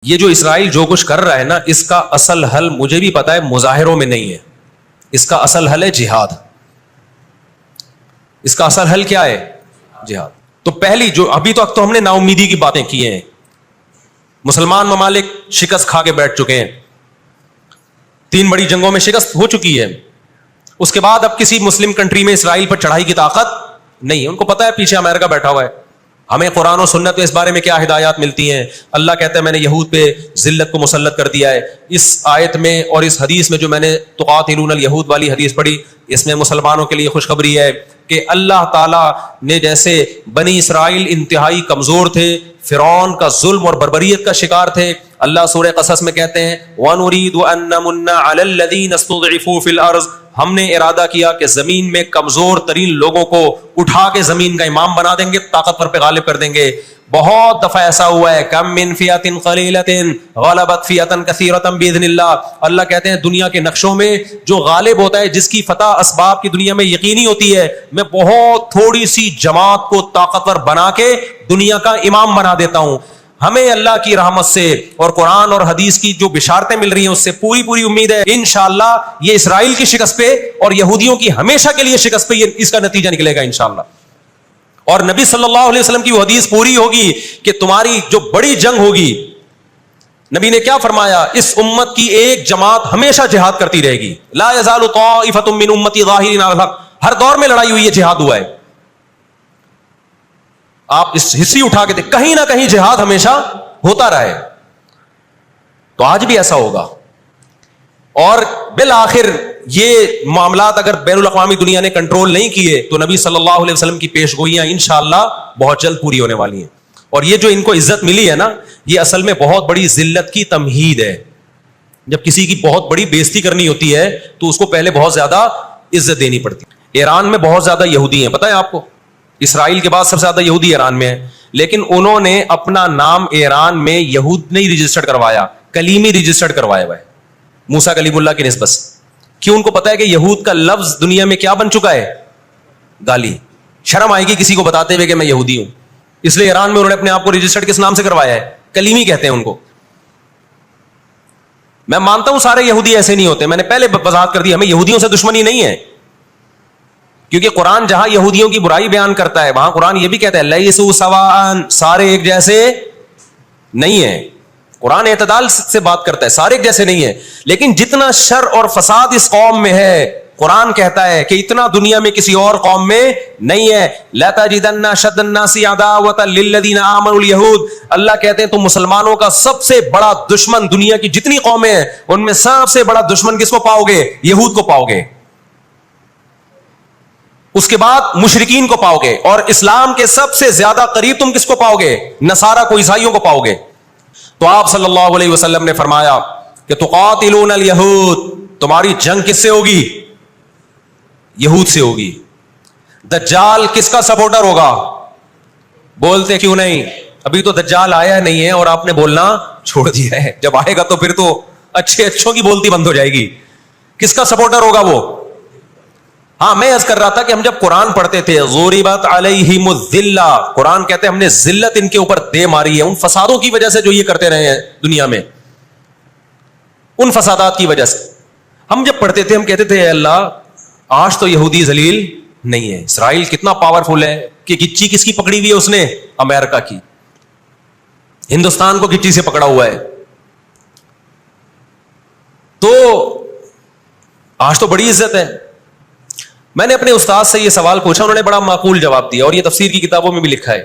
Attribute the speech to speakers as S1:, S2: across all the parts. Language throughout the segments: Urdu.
S1: یہ جو اسرائیل جو کچھ کر رہا ہے نا، اس کا اصل حل مجھے بھی پتا ہے مظاہروں میں نہیں ہے. اس کا اصل حل ہے جہاد. اس کا اصل حل کیا ہے؟ جہاد. تو پہلی جو ابھی تک تو ہم نے نا امیدی کی باتیں کی ہیں، مسلمان ممالک شکست کھا کے بیٹھ چکے ہیں، 3 بڑی جنگوں میں شکست ہو چکی ہے. اس کے بعد اب کسی مسلم کنٹری میں اسرائیل پر چڑھائی کی طاقت نہیں ہے. ان کو پتا ہے پیچھے امریکہ بیٹھا ہوا ہے. ہمیں قرآن و سنت میں اس بارے میں کیا ہدایات ملتی ہیں؟ اللہ کہتا ہے میں نے یہود پہ ذلت کو مسلط کر دیا ہے. اس آیت میں اور اس حدیث میں جو میں نے تقاتلون الیہود والی حدیث پڑھی، اس میں مسلمانوں کے لیے خوشخبری ہے کہ اللہ تعالیٰ نے جیسے بنی اسرائیل انتہائی کمزور تھے، فرعون کا ظلم اور بربریت کا شکار تھے، اللہ سورہ قصص میں کہتے ہیں وَنُرِيدُ أَن نَّمُنَّ عَلَى الَّذِينَ اسْتُضْعِفُوا فِي الْأَرْضِ، ہم نے ارادہ کیا کہ زمین میں کمزور ترین لوگوں کو اٹھا کے زمین کا امام بنا دیں گے، طاقتور پہ غالب کر دیں گے. بہت دفعہ ایسا ہوا ہے، کم من فئۃ قلیلۃ غلبت فئۃ کثیرۃ باذن اللہ. اللہ کہتے ہیں دنیا کے نقشوں میں جو غالب ہوتا ہے، جس کی فتح اسباب کی دنیا میں یقینی ہوتی ہے، میں بہت تھوڑی سی جماعت کو طاقتور بنا کے دنیا کا امام بنا دیتا ہوں. ہمیں اللہ کی رحمت سے اور قرآن اور حدیث کی جو بشارتیں مل رہی ہیں اس سے پوری امید ہے انشاءاللہ یہ اسرائیل کی شکست پہ اور یہودیوں کی ہمیشہ کے لیے شکست پہ اس کا نتیجہ نکلے گا انشاءاللہ. اور نبی صلی اللہ علیہ وسلم کی وہ حدیث پوری ہوگی کہ تمہاری جو بڑی جنگ ہوگی، نبی نے کیا فرمایا؟ اس امت کی ایک جماعت ہمیشہ جہاد کرتی رہے گی. لا یزال طائفۃ من امتی ظاہرین علی الحق. ہر دور میں لڑائی ہوئی ہے، جہاد ہوا ہے. آپ اس ہسٹری اٹھا کے دیکھ، کہیں نہ کہیں جہاد ہمیشہ ہوتا رہے. تو آج بھی ایسا ہوگا. اور بالآخر یہ معاملات اگر بین الاقوامی دنیا نے کنٹرول نہیں کیے تو نبی صلی اللہ علیہ وسلم کی پیش گوئیاں انشاءاللہ بہت جلد پوری ہونے والی ہیں. اور یہ جو ان کو عزت ملی ہے نا، یہ اصل میں بہت بڑی ذلت کی تمہید ہے. جب کسی کی بہت بڑی بےزتی کرنی ہوتی ہے تو اس کو پہلے بہت زیادہ عزت دینی پڑتی ہے. ایران میں بہت زیادہ یہودی ہیں، پتہ ہے آپ کو؟ اسرائیل کے بعد سب سے زیادہ یہودی ایران میں ہے. لیکن انہوں نے اپنا نام ایران میں یہود نہیں رجسٹرڈ کروایا، کلیمی رجسٹرڈ کروایا ہوا ہے، موسیٰ کلیم اللہ کی نسبت سے. کیوں؟ ان کو پتا ہے کہ یہود کا لفظ دنیا میں کیا بن چکا ہے؟ گالی. شرم آئے گی کسی کو بتاتے ہوئے کہ میں یہودی ہوں. اس لیے ایران میں انہوں نے اپنے آپ کو رجسٹرڈ کس نام سے کروایا ہے؟ کلیمی کہتے ہیں ان کو. میں مانتا ہوں سارے یہودی ایسے نہیں ہوتے، میں نے پہلے وضاحت کر دی، ہمیں یہودیوں سے دشمنی نہیں ہے. کیونکہ قرآن جہاں یہودیوں کی برائی بیان کرتا ہے وہاں قرآن یہ بھی کہتا ہے لیسوا سواء، سارے ایک جیسے نہیں ہیں. قرآن اعتدال سے بات کرتا ہے، سارے ایک جیسے نہیں ہیں. لیکن جتنا شر اور فساد اس قوم میں ہے، قرآن کہتا ہے کہ اتنا دنیا میں کسی اور قوم میں نہیں ہے. لَتَجِدَنَّ أَشَدَّ النَّاسِ عَدَاوَةً لِلَّذِينَ آمَنُوا الْيَهُودَ. اللہ کہتے ہیں تم مسلمانوں کا سب سے بڑا دشمن، دنیا کی جتنی قومیں ہیں ان میں سب سے بڑا دشمن کس کو پاؤ گے؟ یہود کو پاؤ گے. اس کے بعد مشرکین کو پاؤ گے. اور اسلام کے سب سے زیادہ قریب تم کس کو پاؤ گے؟ نصارہ کو، عیسائیوں کو پاؤ گے. تو آپ صلی اللہ علیہ وسلم نے فرمایا کہ تقاتلون الیہود، تمہاری جنگ کس سے ہوگی؟ یہود سے ہوگی. دجال کس کا سپورٹر ہوگا؟ بولتے کیوں نہیں؟ ابھی تو دجال آیا نہیں ہے اور آپ نے بولنا چھوڑ دیا ہے. جب آئے گا تو پھر تو اچھوں کی بولتی بند ہو جائے گی. کس کا سپورٹر ہوگا وہ؟ ہاں، میں عرض کر رہا تھا کہ ہم جب قرآن پڑھتے تھے ضربت علیہم الذلہ، قرآن کہتے ہیں ہم نے ذلت ان کے اوپر دے ماری ہے ان فسادوں کی وجہ سے جو یہ کرتے رہے ہیں دنیا میں، ان فسادات کی وجہ سے. ہم جب پڑھتے تھے ہم کہتے تھے اے اللہ آج تو یہودی ذلیل نہیں ہے. اسرائیل کتنا پاورفل ہے کہ گچی کس کی پکڑی ہوئی ہے؟ اس نے امریکہ کی. ہندوستان کو گچی سے پکڑا ہوا ہے. تو آج تو بڑی عزت ہے. میں نے اپنے استاد سے یہ سوال پوچھا، انہوں نے بڑا معقول جواب دیا اور یہ تفسیر کی کتابوں میں بھی لکھا ہے.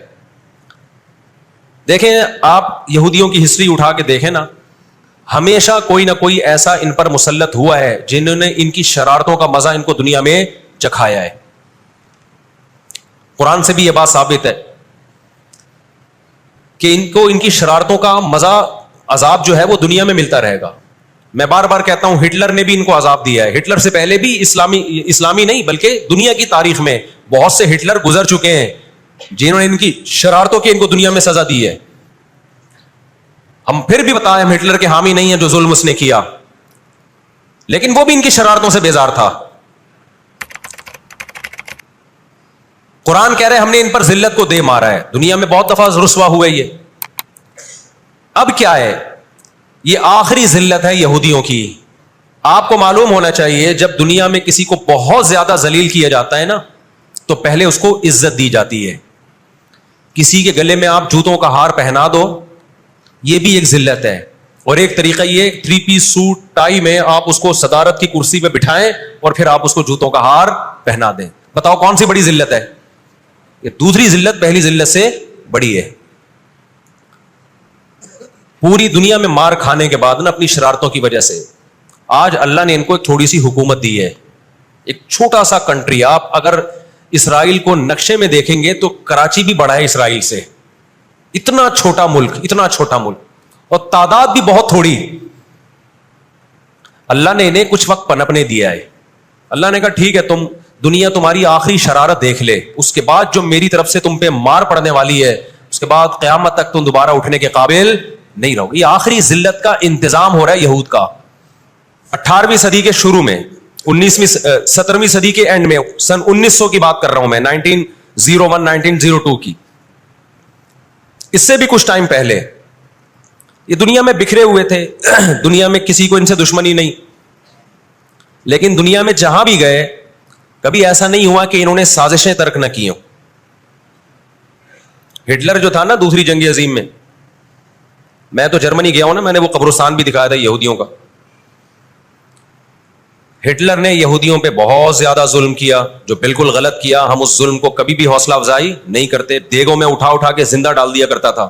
S1: دیکھیں آپ یہودیوں کی ہسٹری اٹھا کے دیکھیں نا، ہمیشہ کوئی نہ کوئی ایسا ان پر مسلط ہوا ہے جنہوں نے ان کی شرارتوں کا مزہ ان کو دنیا میں چکھایا ہے. قرآن سے بھی یہ بات ثابت ہے کہ ان کو ان کی شرارتوں کا مزہ، عذاب جو ہے وہ دنیا میں ملتا رہے گا. میں بار بار کہتا ہوں ہٹلر نے بھی ان کو عذاب دیا ہے. ہٹلر سے پہلے بھی اسلامی نہیں بلکہ دنیا کی تاریخ میں بہت سے ہٹلر گزر چکے ہیں جنہوں نے ان کی شرارتوں کی ان کو دنیا میں سزا دی ہے. ہم پھر بھی بتائیں ہم ہٹلر کے حامی نہیں ہیں جو ظلم اس نے کیا، لیکن وہ بھی ان کی شرارتوں سے بیزار تھا. قرآن کہہ رہے ہم نے ان پر ذلت کو دے مارا ہے. دنیا میں بہت دفعہ رسوا ہوئے یہ. اب کیا ہے؟ یہ آخری ذلت ہے یہودیوں کی. آپ کو معلوم ہونا چاہیے جب دنیا میں کسی کو بہت زیادہ ذلیل کیا جاتا ہے نا تو پہلے اس کو عزت دی جاتی ہے. کسی کے گلے میں آپ جوتوں کا ہار پہنا دو, یہ بھی ایک ذلت ہے. اور ایک طریقہ یہ 3 پیس سوٹ ٹائی میں آپ اس کو صدارت کی کرسی پہ بٹھائیں اور پھر آپ اس کو جوتوں کا ہار پہنا دیں. بتاؤ کون سی بڑی ذلت ہے؟ یہ دوسری ذلت پہلی ذلت سے بڑی ہے. پوری دنیا میں مار کھانے کے بعد نا اپنی شرارتوں کی وجہ سے آج اللہ نے ان کو ایک تھوڑی سی حکومت دی ہے. ایک چھوٹا سا کنٹری, آپ اگر اسرائیل کو نقشے میں دیکھیں گے تو کراچی بھی بڑا ہے اسرائیل سے. اتنا چھوٹا ملک, اتنا چھوٹا ملک, اور تعداد بھی بہت تھوڑی. اللہ نے انہیں کچھ وقت پنپنے دیا ہے. اللہ نے کہا ٹھیک ہے, تم دنیا تمہاری آخری شرارت دیکھ لے, اس کے بعد جو میری طرف سے تم پہ مار پڑنے والی ہے اس کے بعد قیامت تک تم دوبارہ اٹھنے کے قابل نہیں رہو. یہ آخری ذلت کا انتظام ہو رہا ہے یہود کا. 18ویں صدی کے شروع میں, 17ویں صدی کے اینڈ میں, سن 1900 کی بات کر رہا ہوں میں, 1901 1902 کی, اس سے بھی کچھ ٹائم پہلے یہ دنیا میں بکھرے ہوئے تھے. دنیا میں کسی کو ان سے دشمنی نہیں, لیکن دنیا میں جہاں بھی گئے کبھی ایسا نہیں ہوا کہ انہوں نے سازشیں ترک نہ کی ہوں. ہٹلر جو تھا نا دوسری جنگ عظیم میں تو جرمنی گیا ہوں نا, میں نے وہ قبرستان بھی دکھایا تھا یہودیوں کا. ہٹلر نے یہودیوں پہ بہت زیادہ ظلم کیا, جو بالکل غلط کیا. ہم اس ظلم کو کبھی بھی حوصلہ افزائی نہیں کرتے. دیگوں میں اٹھا اٹھا کے زندہ ڈال دیا کرتا تھا.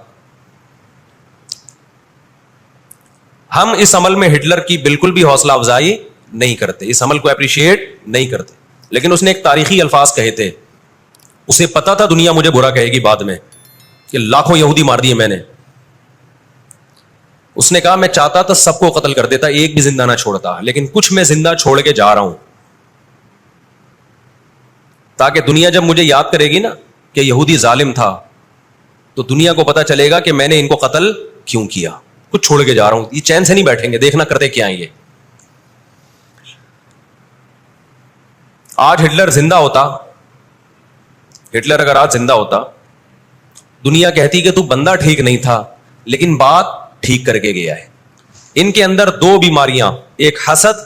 S1: ہم اس عمل میں ہٹلر کی بالکل بھی حوصلہ افزائی نہیں کرتے, اس عمل کو اپریشیٹ نہیں کرتے. لیکن اس نے ایک تاریخی الفاظ کہے تھے, اسے پتا تھا دنیا مجھے برا کہے گی بعد میں کہ لاکھوں یہودی مار دیے میں نے. اس نے کہا میں چاہتا تھا سب کو قتل کر دیتا, ایک بھی زندہ نہ چھوڑتا, لیکن کچھ میں زندہ چھوڑ کے جا رہا ہوں تاکہ دنیا جب مجھے یاد کرے گی نا کہ یہودی ظالم تھا تو دنیا کو پتا چلے گا کہ میں نے ان کو قتل کیوں کیا. کچھ چھوڑ کے جا رہا ہوں, یہ چین سے نہیں بیٹھیں گے, دیکھنا کرتے کیا ہیں یہ. آج ہٹلر زندہ ہوتا, ہٹلر اگر آج زندہ ہوتا, دنیا کہتی کہ تو بندہ ٹھیک نہیں تھا لیکن بات ٹھیک کر کے گیا ہے. ان کے اندر 2 بیماریاں, ایک حسد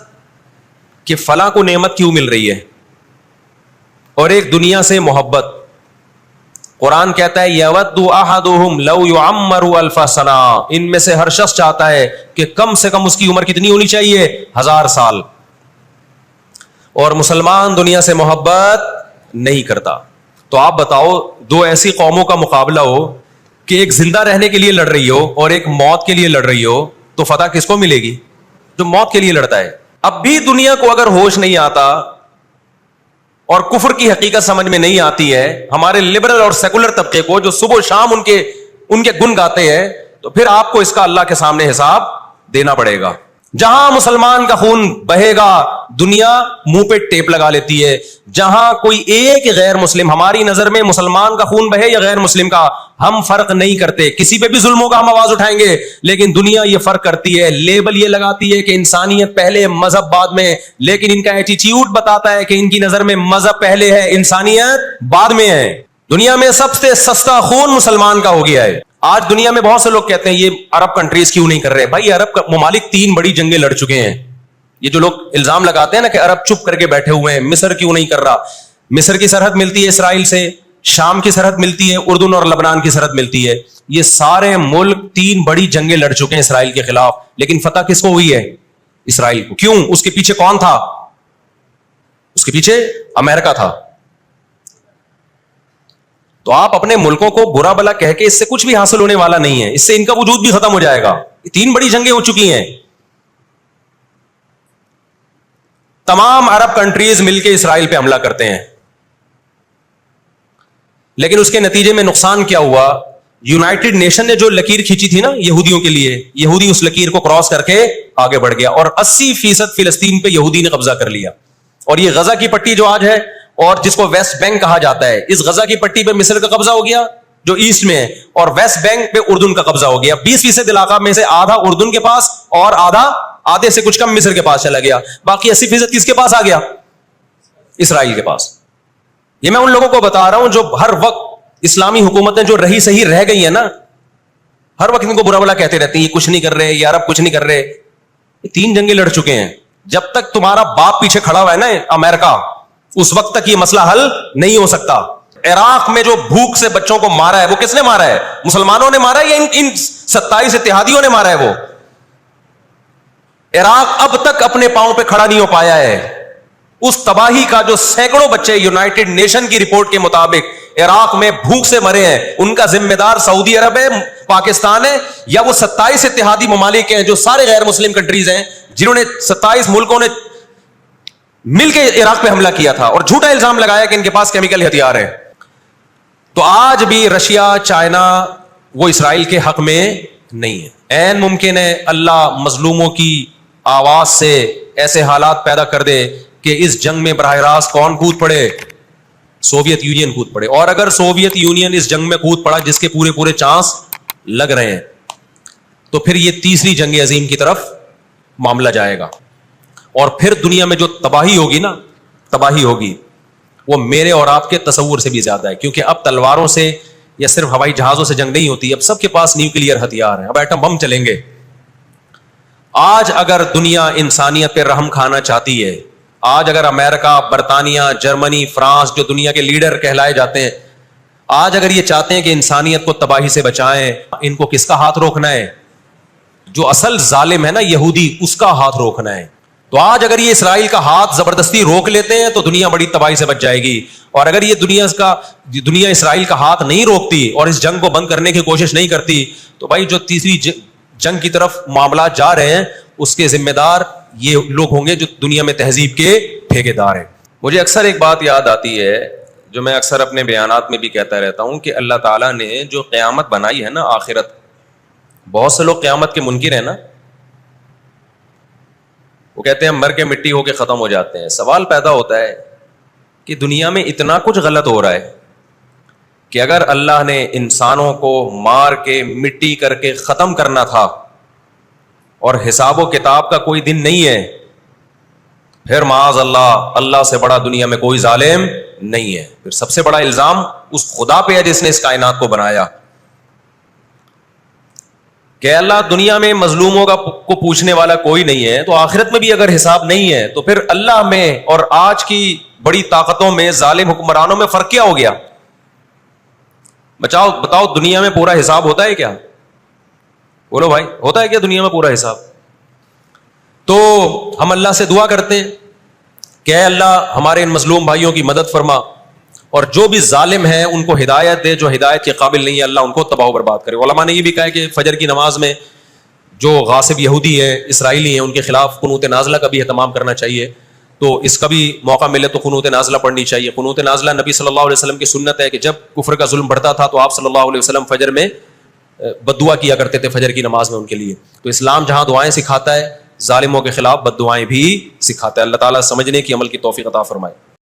S1: کہ فلاں کو نعمت کیوں مل رہی ہے, اور ایک دنیا سے محبت. قرآن کہتا ہے یود احدہم لو یعمر الف سنہ, ان میں سے ہر شخص چاہتا ہے کہ کم سے کم اس کی عمر کتنی ہونی چاہیے, 1000 سال. اور مسلمان دنیا سے محبت نہیں کرتا. تو آپ بتاؤ, 2 ایسی قوموں کا مقابلہ ہو کہ ایک زندہ رہنے کے لیے لڑ رہی ہو اور ایک موت کے لیے لڑ رہی ہو, تو فتح کس کو ملے گی؟ جو موت کے لیے لڑتا ہے. اب بھی دنیا کو اگر ہوش نہیں آتا اور کفر کی حقیقت سمجھ میں نہیں آتی ہے, ہمارے لبرل اور سیکولر طبقے کو جو صبح و شام ان کے گن گاتے ہیں, تو پھر آپ کو اس کا اللہ کے سامنے حساب دینا پڑے گا. جہاں مسلمان کا خون بہے گا دنیا منہ پہ ٹیپ لگا لیتی ہے. جہاں کوئی ایک غیر مسلم, ہماری نظر میں مسلمان کا خون بہے یا غیر مسلم کا, ہم فرق نہیں کرتے. کسی پہ بھی ظلموں کا ہم آواز اٹھائیں گے, لیکن دنیا یہ فرق کرتی ہے, لیبل یہ لگاتی ہے کہ انسانیت پہلے, مذہب بعد میں. لیکن ان کا ایٹیٹیوڈ بتاتا ہے کہ ان کی نظر میں مذہب پہلے ہے, انسانیت بعد میں ہے. دنیا میں سب سے سستا خون مسلمان کا ہو گیا ہے. آج دنیا میں بہت سے لوگ کہتے ہیں یہ عرب کنٹریز کیوں نہیں کر رہے. بھائی عرب ممالک 3 بڑی جنگیں لڑ چکے ہیں. یہ جو لوگ الزام لگاتے ہیں نا کہ عرب چپ کر کے بیٹھے ہوئے ہیں, مصر کیوں نہیں کر رہا. مصر کی سرحد ملتی ہے اسرائیل سے, شام کی سرحد ملتی ہے, اردن اور لبنان کی سرحد ملتی ہے. یہ سارے ملک 3 بڑی جنگیں لڑ چکے ہیں اسرائیل کے خلاف, لیکن فتح کس کو ہوئی ہے؟ اسرائیل کو. کیوں؟ اس کے پیچھے کون تھا؟ اس کے پیچھے امریکہ تھا. تو آپ اپنے ملکوں کو برا بلا کہہ کے اس سے کچھ بھی حاصل ہونے والا نہیں ہے, اس سے ان کا وجود بھی ختم ہو جائے گا. 3 بڑی جنگیں ہو چکی ہیں. تمام عرب کنٹریز مل کے اسرائیل پہ حملہ کرتے ہیں, لیکن اس کے نتیجے میں نقصان کیا ہوا؟ یونائٹڈ نیشن نے جو لکیر کھینچی تھی نا یہودیوں کے لیے, یہودی اس لکیر کو کراس کر کے آگے بڑھ گیا, اور 80% فلسطین پہ یہودی نے قبضہ کر لیا. اور یہ غزہ کی پٹی جو آج ہے اور جس کو ویسٹ بینک کہا جاتا ہے, اس غزہ کی پٹی پہ مصر کا قبضہ ہو گیا جو ایسٹ میں ہے, اور ویسٹ بینک پہ اردن کا قبضہ ہو گیا. 20% علاقہ میں سے آدھا اردن کے پاس اور آدھے سے کچھ کم مصر کے پاس چلا گیا. باقی 80% کس کے پاس آ گیا؟ اسرائیل کے پاس. یہ میں ان لوگوں کو بتا رہا ہوں جو ہر وقت اسلامی حکومتیں جو رہی صحیح رہ گئی ہیں نا, ہر وقت ان کو برا بلا کہتے رہتے ہیں, یہ کچھ نہیں کر رہے, یہ عرب کچھ نہیں کر رہے. یہ 3 جنگیں لڑ چکے ہیں. جب تک تمہارا باپ پیچھے کھڑا ہوا ہے نا امریکہ, اس وقت تک یہ مسئلہ حل نہیں ہو سکتا. عراق میں جو بھوک سے بچوں کو مارا ہے وہ کس نے مارا ہے؟ مسلمانوں نے مارا ہے یا ان 27 اتحادیوں نے مارا ہے؟ وہ عراق اب تک اپنے پاؤں پہ کھڑا نہیں ہو پایا ہے. اس تباہی کا جو سینکڑوں بچے یونائٹڈ نیشن کی رپورٹ کے مطابق عراق میں بھوک سے مرے ہیں, ان کا ذمہ دار سعودی عرب ہے, پاکستان ہے, یا وہ 27 اتحادی ممالک ہیں جو سارے غیر مسلم کنٹریز ہیں جنہوں نے 27 ملکوں نے مل کے عراق پہ حملہ کیا تھا اور جھوٹا الزام لگایا کہ ان کے پاس کیمیکل ہتھیار ہے. تو آج بھی رشیا, چائنا وہ اسرائیل کے حق میں نہیں ہے. عین ممکن ہے اللہ مظلوموں کی آواز سے ایسے حالات پیدا کر دے کہ اس جنگ میں براہ راست کون کود پڑے؟ سوویت یونین کود پڑے. اور اگر سوویت یونین اس جنگ میں کود پڑا جس کے پورے چانس لگ رہے ہیں, تو پھر یہ تیسری جنگ عظیم کی طرف معاملہ جائے گا. اور پھر دنیا میں جو تباہی ہوگی نا, تباہی ہوگی وہ میرے اور آپ کے تصور سے بھی زیادہ ہے. کیونکہ اب تلواروں سے یا صرف ہوائی جہازوں سے جنگ نہیں ہوتی, اب سب کے پاس نیوکلیئر ہتھیار ہیں, اب ایٹم بم چلیں گے. آج اگر دنیا انسانیت پہ رحم کھانا چاہتی ہے, آج اگر امریکہ, برطانیہ, جرمنی, فرانس جو دنیا کے لیڈر کہلائے جاتے ہیں, آج اگر یہ چاہتے ہیں کہ انسانیت کو تباہی سے بچائیں, ان کو کس کا ہاتھ روکنا ہے؟ جو اصل ظالم ہے نا یہودی, اس کا ہاتھ روکنا ہے. تو آج اگر یہ اسرائیل کا ہاتھ زبردستی روک لیتے ہیں تو دنیا بڑی تباہی سے بچ جائے گی. اور اگر یہ دنیا اسرائیل کا ہاتھ نہیں روکتی اور اس جنگ کو بند کرنے کی کوشش نہیں کرتی, تو بھائی جو تیسری جنگ کی طرف معاملات جا رہے ہیں اس کے ذمہ دار یہ لوگ ہوں گے جو دنیا میں تہذیب کے ٹھیکیدار ہیں. مجھے اکثر ایک بات یاد آتی ہے جو میں اکثر اپنے بیانات میں بھی کہتا رہتا ہوں کہ اللہ تعالیٰ نے جو قیامت بنائی ہے نا, آخرت, بہت سے لوگ قیامت کے منکر ہیں نا, وہ کہتے ہیں مر کے مٹی ہو کے ختم ہو جاتے ہیں. سوال پیدا ہوتا ہے کہ دنیا میں اتنا کچھ غلط ہو رہا ہے کہ اگر اللہ نے انسانوں کو مار کے مٹی کر کے ختم کرنا تھا اور حساب و کتاب کا کوئی دن نہیں ہے, پھر معاذ اللہ, اللہ سے بڑا دنیا میں کوئی ظالم نہیں ہے. پھر سب سے بڑا الزام اس خدا پہ ہے جس نے اس کائنات کو بنایا کہ اللہ دنیا میں مظلوموں کو پوچھنے والا کوئی نہیں ہے, تو آخرت میں بھی اگر حساب نہیں ہے تو پھر اللہ میں اور آج کی بڑی طاقتوں میں, ظالم حکمرانوں میں فرق کیا ہو گیا؟ بتاؤ دنیا میں پورا حساب ہوتا ہے کیا؟ بولو بھائی, ہوتا ہے کیا دنیا میں پورا حساب؟ تو ہم اللہ سے دعا کرتے ہیں کہ اے اللہ ہمارے ان مظلوم بھائیوں کی مدد فرما, اور جو بھی ظالم ہیں ان کو ہدایت دے, جو ہدایت کے قابل نہیں ہے اللہ ان کو تباہ و برباد کرے. علماء نے یہ بھی کہا ہے کہ فجر کی نماز میں جو غاصب یہودی ہیں, اسرائیلی ہیں, ان کے خلاف قنوت نازلہ کا بھی اہتمام کرنا چاہیے. تو اس کا بھی موقع ملے تو قنوت نازلہ پڑھنی چاہیے. قنوت نازلہ نبی صلی اللہ علیہ وسلم کی سنت ہے کہ جب کفر کا ظلم بڑھتا تھا تو آپ صلی اللہ علیہ وسلم فجر میں بد دعا کیا کرتے تھے فجر کی نماز میں ان کے لیے. تو اسلام جہاں دعائیں سکھاتا ہے, ظالموں کے خلاف بد دعائیں بھی سکھاتا ہے. اللہ تعالیٰ سمجھنے کی عمل کی توفیق عطا فرمائے.